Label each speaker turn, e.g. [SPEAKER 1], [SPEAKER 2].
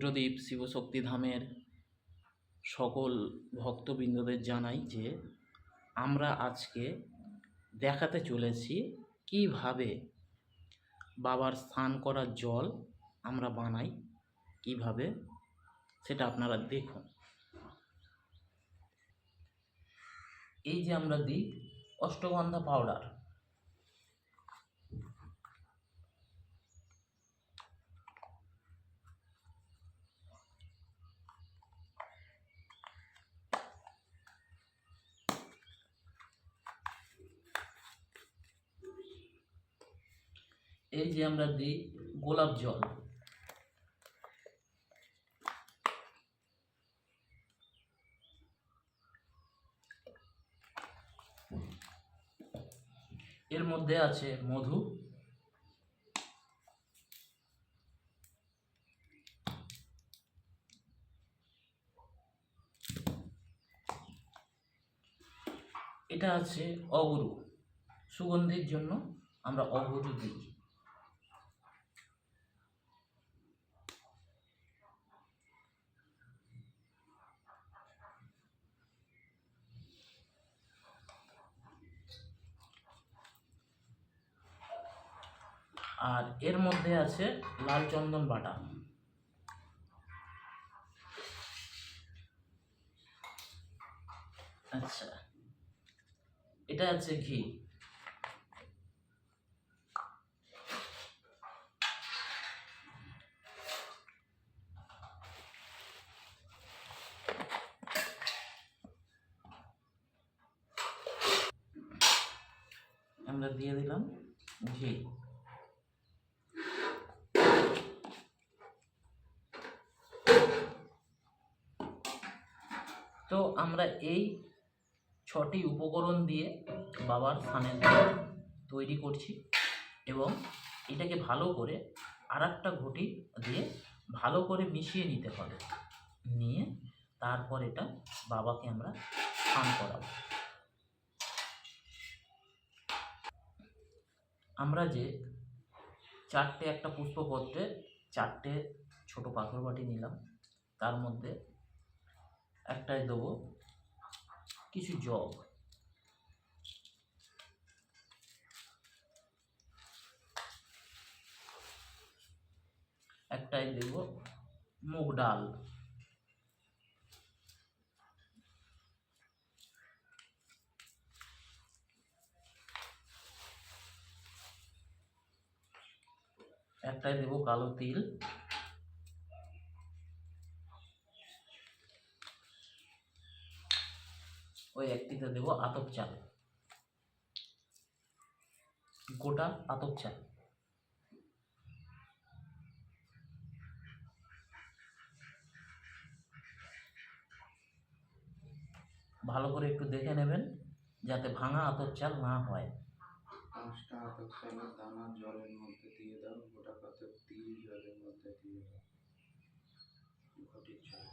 [SPEAKER 1] ক্ষেত্রদ্বীপ শিবশক্তি ধামের সকল ভক্তবৃন্দদের জানাই যে আমরা আজকে দেখাতে চলেছি কিভাবে বাবার স্নান করার জল আমরা বানাই, কিভাবে সেটা আপনারা দেখুন। এই যে আমরা দিই অষ্টগন্ধা পাউডার, এই যে আমরা দিই গোলাপ জল, এর মধ্যে আছে মধু, এটা আছে অগুরু, সুগন্ধির জন্য আমরা অগুরু দিই। আর এর মধ্যে আছে লাল চন্দন বাটা, আচ্ছা এটা আছে ঘি, আমরা দিয়ে দিলাম ঘি। তো আমরা এই 6টি উপকরণ দিয়ে বাবার স্নানের জল তৈরি করছি এবং এটাকে ভালো করে আরেকটা ঘটি দিয়ে ভালো করে মিশিয়ে নিতে হবে, নিয়ে তারপর এটা বাবাকে আমরা স্নান করাবো। আমরা যে 4টে একটা পুষ্পপত্রে 4টে ছোট পাথর বাটি নিলাম, তার মধ্যে একটায় দেবো কিছু জগ, একটায় দেব মুগ ডাল, একটায় দেব কালো তিল, ওই একটিতে দেব আতপ চাল, গোটা আতপ চাল। ভালো করে একটু দেখে নেবেন যাতে ভাঙা আতপ চাল না হয়।
[SPEAKER 2] 5টা আতপ চালের দানা জলের মধ্যে দিয়ে দাও, গোটা কতক তিল জলের মধ্যে দিয়ে দাও, ঘটির জল।